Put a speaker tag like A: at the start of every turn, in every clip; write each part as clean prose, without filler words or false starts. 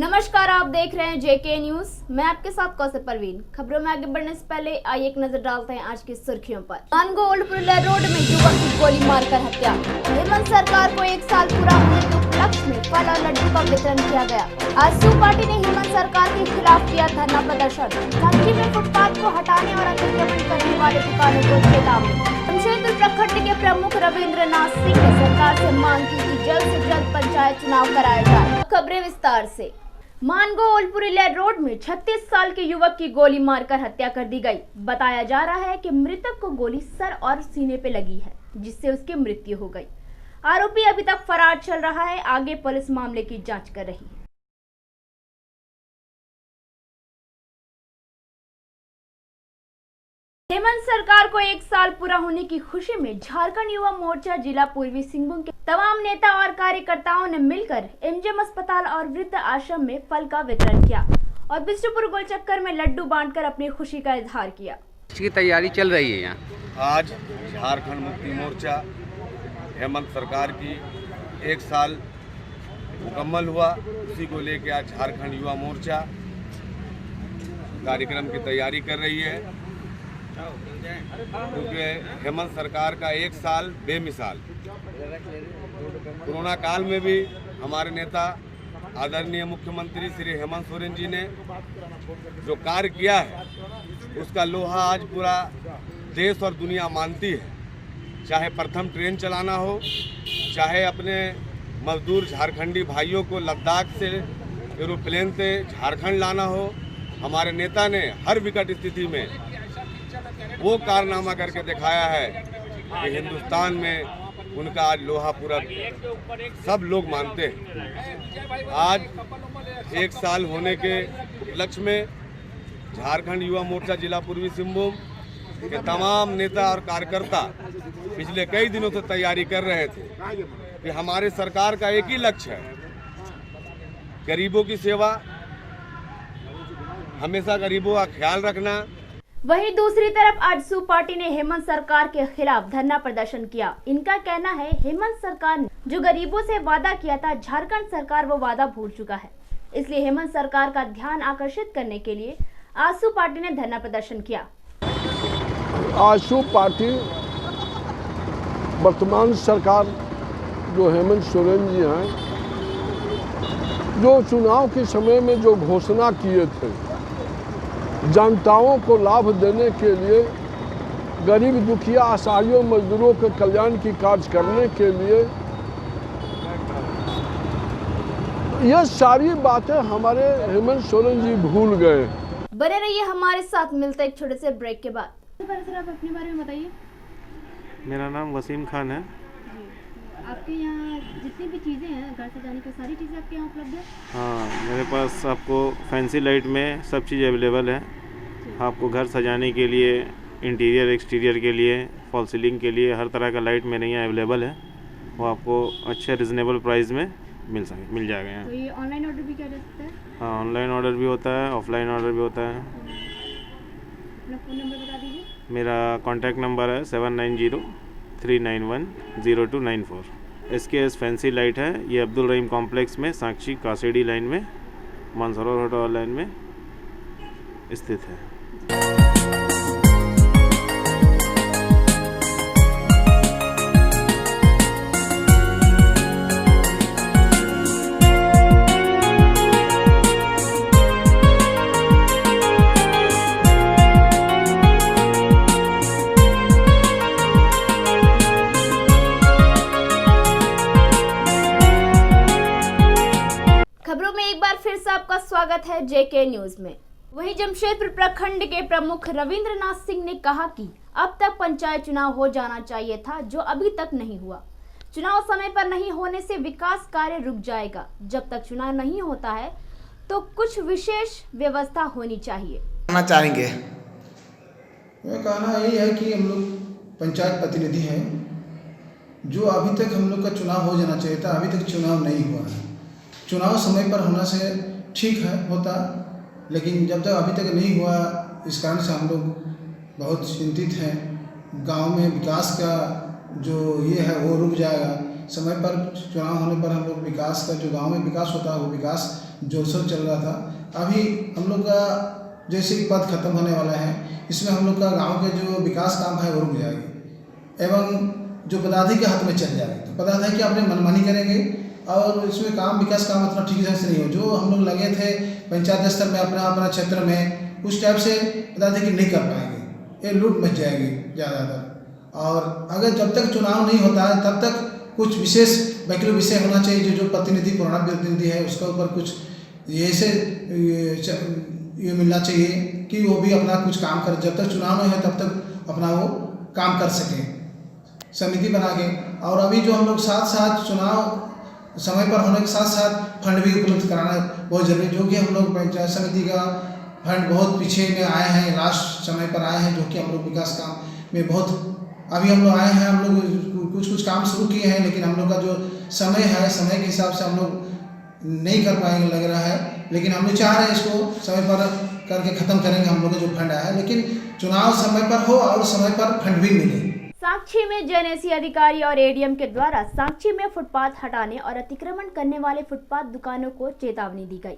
A: नमस्कार, आप देख रहे हैं जेके न्यूज। मैं आपके साथ कौशल परवीन। खबरों में आगे बढ़ने से पहले आइए एक नजर डालते हैं आज की सुर्खियों पर। मानगो ओल्ड पुलिया रोड में युवक की गोली मारकर हत्या। हेमंत सरकार को 1 साल पूरा होने के उपलक्ष्य में फल और लड्डू का वितरण किया गया। आजसू पार्टी ने हेमंत सरकार के खिलाफ किया धरना प्रदर्शन। सांची में फुटपाथ को हटाने और अतिक्रमण करने वाले दुकानों को चेतावनी। जमशेदपुर प्रखंड के प्रमुख रविंद्रनाथ सिंह ने सरकार से मांग की कि जल्द से जल्द पंचायत चुनाव कराया जाए। खबरें विस्तार से। मानगो ओल्ड पुलिया रोड में 36 साल के युवक की गोली मारकर हत्या कर दी गई। बताया जा रहा है कि मृतक को गोली सर और सीने पे लगी है, जिससे उसकी मृत्यु हो गई। आरोपी अभी तक फरार चल रहा है। आगे पुलिस मामले की जांच कर रही है। हेमंत सरकार को 1 साल पूरा होने की खुशी में झारखंड युवा मोर्चा जिला पूर्वी सिंहभूम के तमाम नेता और कार्यकर्ताओं ने मिलकर एमजीएम अस्पताल और वृद्ध आश्रम में फल का वितरण किया और बिष्टुपुर गोलचक्कर में लड्डू बांटकर अपनी खुशी का इजहार किया।
B: इसकी तैयारी चल रही है यहाँ।
C: आज झारखंड मुक्ति मोर्चा हेमंत सरकार की 1 साल मुकम्मल हुआ, उसी को लेकर आज झारखंड युवा मोर्चा कार्यक्रम की तैयारी कर रही है, क्योंकि हेमंत सरकार का 1 साल बेमिसाल। कोरोना काल में भी हमारे नेता आदरणीय मुख्यमंत्री श्री हेमंत सोरेन जी ने जो कार्य किया है, उसका लोहा आज पूरा देश और दुनिया मानती है। चाहे प्रथम ट्रेन चलाना हो, चाहे अपने मजदूर झारखंडी भाइयों को लद्दाख से एरोप्लेन से झारखंड लाना हो, हमारे नेता ने हर विकट स्थिति में वो कारनामा करके दिखाया है कि हिंदुस्तान में उनका आज लोहा पूरा सब लोग मानते हैं। आज 1 साल होने के उपलक्ष्य में झारखंड युवा मोर्चा जिला पूर्वी सिंहभूम के तमाम नेता और कार्यकर्ता पिछले कई दिनों से तैयारी कर रहे थे कि हमारे सरकार का एक ही लक्ष्य है, गरीबों की सेवा, हमेशा गरीबों का ख्याल रखना।
A: वहीं दूसरी तरफ आजसू पार्टी ने हेमंत सरकार के खिलाफ धरना प्रदर्शन किया। इनका कहना है हेमंत सरकार ने जो गरीबों से वादा किया था, झारखंड सरकार वो वादा भूल चुका है। इसलिए हेमंत सरकार का ध्यान आकर्षित करने के लिए आजसू पार्टी ने धरना प्रदर्शन किया।
D: आजसू पार्टी वर्तमान सरकार जो हेमंत सोरेन जी हैं, जो चुनाव के समय में जो घोषणा किए थे, जनताओं को लाभ देने के लिए, गरीब दुखिया असहायों मजदूरों के कल्याण की कार्य करने के लिए, ये सारी बातें हमारे हेमंत सोरेन जी भूल गए।
A: बने रहिए हमारे साथ, मिलते एक छोटे से ब्रेक के बाद। सर, आप अपने बारे में बताइए।
E: मेरा नाम वसीम खान है।
A: आपके यहाँ जितनी भी चीज़ें हैं घर सजाने की, सारी चीज़ें आपके यहाँ उपलब्ध है?
E: हाँ, मेरे पास आपको फैंसी लाइट में सब चीज़ अवेलेबल है। आपको घर सजाने के लिए, इंटीरियर एक्सटीरियर के लिए, फॉल सीलिंग के लिए हर तरह का लाइट मेरे यहाँ अवेलेबल है। वो आपको अच्छे रिजनेबल प्राइस में मिल जाएगा यहाँ।
A: तो ये ऑनलाइन ऑर्डर भी किया जा सकता है?
E: हाँ, ऑनलाइन ऑर्डर भी होता है, ऑफलाइन ऑर्डर भी होता है।
A: अपना फ़ोन नंबर बता दीजिए।
E: मेरा कॉन्टैक्ट नंबर है 7903910294। SKS फैंसी लाइट है। ये अब्दुल रहीम कॉम्प्लेक्स में साक्षी कासेडी लाइन में मानसरोवर होटल लाइन में स्थित है।
A: खबरों में एक बार फिर से आपका स्वागत है जेके न्यूज में। वहीं जमशेदपुर प्रखंड के प्रमुख रविंद्रनाथ सिंह ने कहा कि अब तक पंचायत चुनाव हो जाना चाहिए था, जो अभी तक नहीं हुआ। चुनाव समय पर नहीं होने से विकास कार्य रुक जाएगा। जब तक चुनाव नहीं होता है तो कुछ विशेष व्यवस्था होनी चाहिए।
F: चाहेंगे कहना यही है कि हम लोग पंचायत प्रतिनिधि हैं, जो अभी तक हम लोग का चुनाव हो जाना चाहिए था, अभी तक चुनाव नहीं हुआ है। चुनाव समय पर होना से ठीक है, होता, लेकिन जब तक अभी तक नहीं हुआ, इस कारण से हम लोग बहुत चिंतित हैं। गांव में विकास का जो ये है वो रुक जाएगा। समय पर चुनाव होने पर हम लोग विकास का, जो गांव में विकास होता है वो विकास जोर शोर चल रहा था। अभी हम लोग का जैसे ही पद खत्म होने वाला है, इसमें हम लोग का गांव के जो विकास काम है वो रुक जाएगी एवं जो पदाधिकारी के हाथ में चल जाएगी। तो पदाधिकारी अपने मनमानी करेंगे और इसमें काम विकास काम उतना ठीक से नहीं हो। जो हम लोग लगे थे पंचायत स्तर में अपना क्षेत्र में, उस टाइप से पदाधिकारी नहीं कर पाएंगे, ये लूट मच जाएगी ज़्यादातर। और अगर जब तक चुनाव नहीं होता है तब तक कुछ विशेष वैकल्पिक विषय होना चाहिए। जो प्रतिनिधि पुराना प्रतिनिधि है उसका ऊपर कुछ ऐसे ये मिलना चाहिए कि वो भी अपना कुछ काम कर, जब तक चुनाव नहीं है तब तक अपना वो काम कर सके समिति बना के। और अभी जो हम लोग साथ साथ चुनाव समय पर होने के साथ साथ फंड भी उपलब्ध कराना बहुत जरूरी, जो कि हम लोग पंचायत समिति का फंड बहुत पीछे में आए हैं, लास्ट समय पर आए हैं, जो कि हम लोग विकास काम में बहुत अभी हम लोग आए हैं। हम लोग कुछ काम शुरू किए हैं, लेकिन हम लोग का जो समय है, समय के हिसाब से हम लोग नहीं कर पाएंगे लग रहा है। लेकिन हम लोग चाह रहे हैं इसको समय पर करके ख़त्म करेंगे हम लोग का जो फंड आया है, लेकिन चुनाव समय पर हो और समय पर फंड भी मिले।
A: साक्षी में जेएनएसी अधिकारी और एडीएम के द्वारा साक्षी में फुटपाथ हटाने और अतिक्रमण करने वाले फुटपाथ दुकानों को चेतावनी दी गई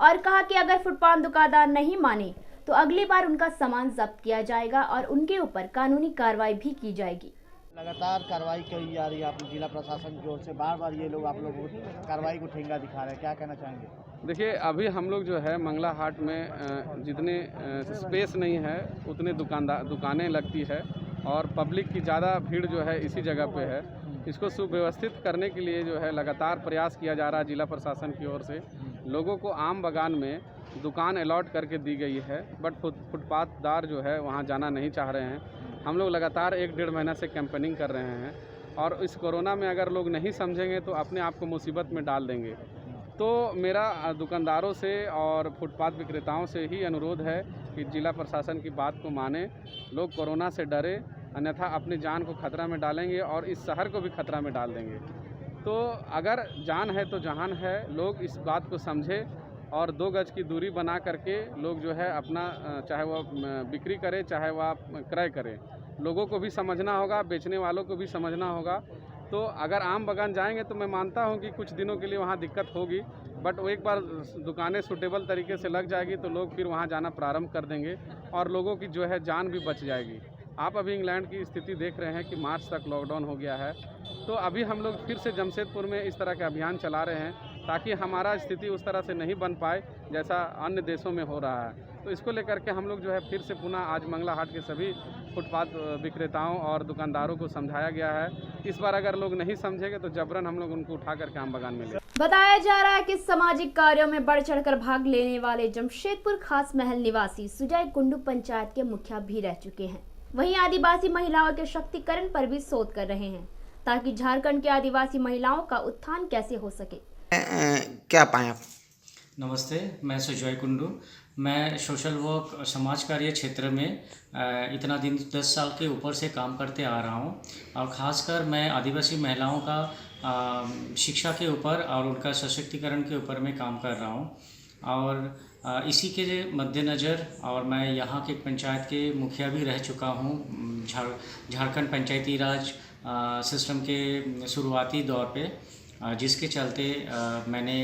A: और कहा कि अगर फुटपाथ दुकानदार नहीं माने तो अगली बार उनका सामान जब्त किया जाएगा और उनके ऊपर कानूनी कार्रवाई भी की जाएगी।
G: लगातार कार्रवाई की जा रही है आप जिला प्रशासन की ओर से, बार बार ये लोग आप लोगों को कार्रवाई को ठेंगा दिखा रहे हैं, क्या कहना चाहेंगे?
H: देखिए, अभी हम लोग जो है मंगला हाट में जितने स्पेस नहीं है उतने दुकानें लगती है और पब्लिक की ज़्यादा भीड़ जो है इसी जगह पे है। इसको सुव्यवस्थित करने के लिए जो है लगातार प्रयास किया जा रहा है जिला प्रशासन की ओर से। लोगों को आम बागान में दुकान अलॉट करके दी गई है, बट फुटपाथदार जो है वहाँ जाना नहीं चाह रहे हैं। हम लोग लगातार 1-1.5 महीना से कैंपेनिंग कर रहे हैं और इस कोरोना में अगर लोग नहीं समझेंगे तो अपने आप को मुसीबत में डाल देंगे। तो मेरा दुकानदारों से और फुटपाथ विक्रेताओं से ही अनुरोध है कि जिला प्रशासन की बात को माने, लोग कोरोना से डरे, अन्यथा अपनी जान को खतरा में डालेंगे और इस शहर को भी खतरा में डाल देंगे। तो अगर जान है तो जहान है, लोग इस बात को समझे और 2 गज की दूरी बना करके लोग जो है अपना चाहे वह बिक्री करे चाहे वह क्रय करे, लोगों को भी समझना होगा, बेचने वालों को भी समझना होगा। तो अगर आम बागान जाएंगे तो मैं मानता हूं कि कुछ दिनों के लिए वहां दिक्कत होगी, बट वो एक बार दुकानें सूटेबल तरीके से लग जाएगी तो लोग फिर वहां जाना प्रारंभ कर देंगे और लोगों की जो है जान भी बच जाएगी। आप अभी इंग्लैंड की स्थिति देख रहे हैं कि मार्च तक लॉकडाउन हो गया है, तो अभी हम लोग फिर से जमशेदपुर में इस तरह के अभियान चला रहे हैं ताकि हमारा स्थिति उस तरह से नहीं बन पाए जैसा अन्य देशों में हो रहा है। तो इसको लेकर के हम लोग जो है फिर से पुनः आज मंगला हाट के सभी फुटपाथ विक्रेताओं और दुकानदारों को समझाया गया है। इस बार अगर लोग नहीं समझेंगे तो जबरन हम लोग उनको उठा करके आम बागान में ले।
A: बताया जा रहा है कि सामाजिक कार्यों में बढ़ चढ़कर भाग लेने वाले जमशेदपुर खास महल निवासी सुजय कुंडू पंचायत के मुखिया भी रह चुके हैं। वहीं आदिवासी महिलाओं के शक्तिकरण पर भी शोध कर रहे हैं ताकि झारखंड के आदिवासी महिलाओं का उत्थान कैसे हो सके।
I: क्या पाएं आप?
J: नमस्ते, मैं सुजय कुंडू। मैं सोशल वर्क समाज कार्य क्षेत्र में इतना दिन 10 साल के ऊपर से काम करते आ रहा हूँ और ख़ासकर मैं आदिवासी महिलाओं का शिक्षा के ऊपर और उनका सशक्तिकरण के ऊपर मैं काम कर रहा हूँ। और इसी के मद्देनज़र और मैं यहाँ के पंचायत के मुखिया भी रह चुका हूँ। झारखंड पंचायती राज सिस्टम के शुरुआती दौर पे, जिसके चलते मैंने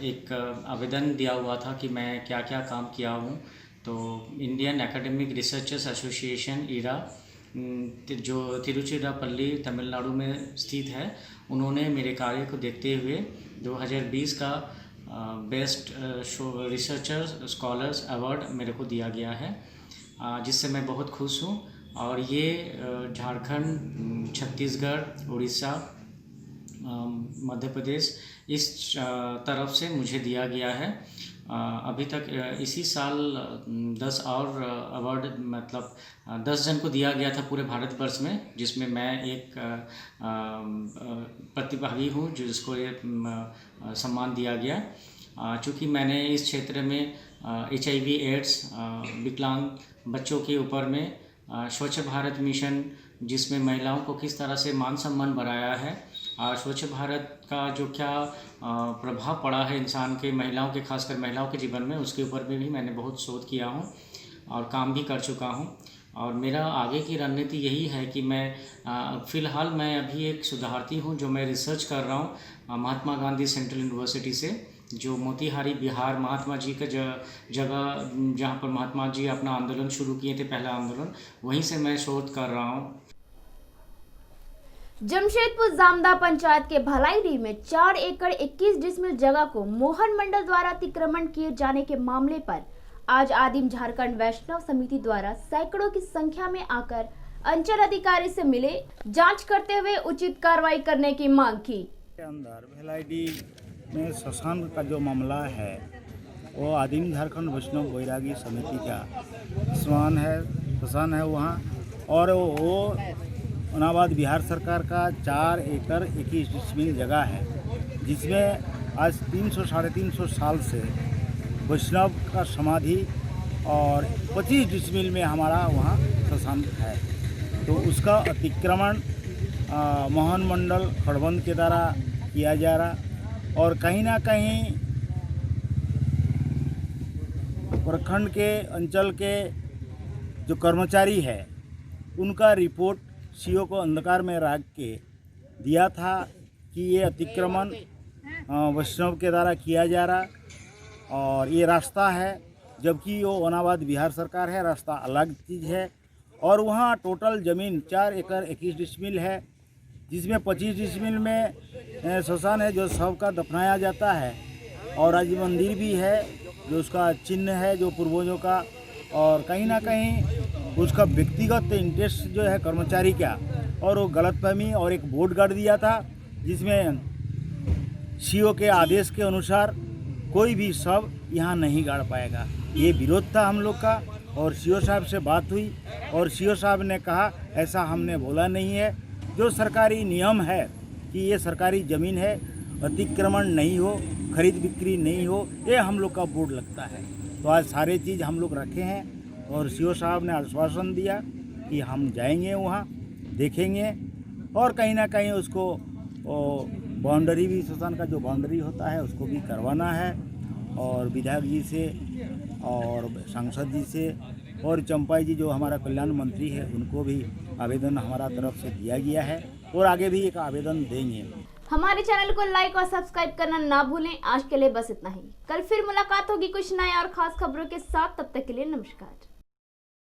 J: एक आवेदन दिया हुआ था कि मैं क्या क्या काम किया हूँ। तो इंडियन एकेडमिक रिसर्चर्स एसोसिएशन ईरा जो तिरुचिरापल्ली तमिलनाडु में स्थित है, उन्होंने मेरे कार्य को देखते हुए 2020 का बेस्ट रिसर्चर्स स्कॉलर्स अवार्ड मेरे को दिया गया है, जिससे मैं बहुत खुश हूँ। और ये झारखंड, छत्तीसगढ़, उड़ीसा, मध्य प्रदेश इस तरफ से मुझे दिया गया है। अभी तक इसी साल 10 और अवार्ड मतलब 10 जन को दिया गया था पूरे भारतवर्ष में, जिसमें मैं एक प्रतिभागी हूँ जिसको ये सम्मान दिया गया। चूँकि मैंने इस क्षेत्र में HIV एड्स, विकलांग बच्चों के ऊपर में स्वच्छ भारत मिशन, जिसमें महिलाओं को किस तरह से मान सम्मान बढ़ाया है और स्वच्छ भारत का जो क्या प्रभाव पड़ा है इंसान के, महिलाओं के, खासकर महिलाओं के जीवन में, उसके ऊपर भी मैंने बहुत शोध किया हूँ और काम भी कर चुका हूँ। और मेरा आगे की रणनीति यही है कि मैं फ़िलहाल मैं अभी एक शोधार्थी हूँ जो मैं रिसर्च कर रहा हूँ महात्मा गांधी सेंट्रल यूनिवर्सिटी से, जो मोतीहारी बिहार महात्मा जी का जगह जहाँ पर महात्मा जी अपना आंदोलन शुरू किए थे, पहला आंदोलन, वहीं से मैं शोध कर रहा हूँ।
A: जमशेदपुर जामदा पंचायत के भलाईडीह में 4 एकड़ 21 डिसमिल जगह को मोहन मंडल द्वारा अतिक्रमण किए जाने के मामले पर आज आदिम झारखंड वैष्णव समिति द्वारा सैकड़ों की संख्या में आकर अंचल अधिकारी से मिले, जांच करते हुए उचित कार्रवाई करने की मांग की।
K: अंदर भलाईडीह में श्मशान का जो मामला है वो आदिम झारखंड वैष्णव बैरागी समिति का श्मशान है वहाँ, और वो औरंगाबाद बिहार सरकार का 4 एकड़ 21 डिसमिल जगह है, जिसमें आज 300-350 साल से वैष्णव का समाधि और 25 डिसमिल में हमारा वहाँ श्मशान है। तो उसका अतिक्रमण मोहन मंडल खड़बंद के द्वारा किया जा रहा, और कहीं ना कहीं प्रखंड के अंचल के जो कर्मचारी है उनका रिपोर्ट सीओ को अंधकार में रख के दिया था कि ये अतिक्रमण वैष्णव के द्वारा किया जा रहा, और ये रास्ता है, जबकि वो औरंगाबाद बिहार सरकार है, रास्ता अलग चीज़ है। और वहाँ टोटल ज़मीन 4 एकड़ 21 डिसमिल है, जिसमें 25 डिसमिल में श्मशान है जो शव का दफनाया जाता है, और आज मंदिर भी है जो उसका चिन्ह है जो पूर्वजों का, और कहीं ना कहीं उसका व्यक्तिगत इंटरेस्ट जो है कर्मचारी का, और वो गलतफहमी और एक बोर्ड गाड़ दिया था जिसमें सीओ के आदेश के अनुसार कोई भी शव यहाँ नहीं गाड़ पाएगा। ये विरोध था हम लोग का, और सीओ साहब से बात हुई और सीओ साहब ने कहा ऐसा हमने बोला नहीं है, जो सरकारी नियम है कि ये सरकारी ज़मीन है, अतिक्रमण नहीं हो, खरीद बिक्री नहीं हो, ये हम लोग का बोर्ड लगता है। तो आज सारे चीज़ हम लोग रखे हैं, और सीओ साहब ने आश्वासन दिया कि हम जाएंगे वहाँ, देखेंगे, और कहीं ना कहीं उसको बाउंड्री भी, श्मशान का जो बाउंड्री होता है उसको भी करवाना है, और विधायक जी से और सांसद जी से और चंपाई जी जो हमारा कल्याण मंत्री है उनको भी आवेदन हमारा तरफ से दिया गया है, और आगे भी एक आवेदन देंगे।
A: हमारे चैनल को लाइक और सब्सक्राइब करना ना भूलें। आज के लिए बस इतना ही। कल फिर मुलाकात होगी कुछ नए और खास खबरों के साथ, तब तक के लिए नमस्कार।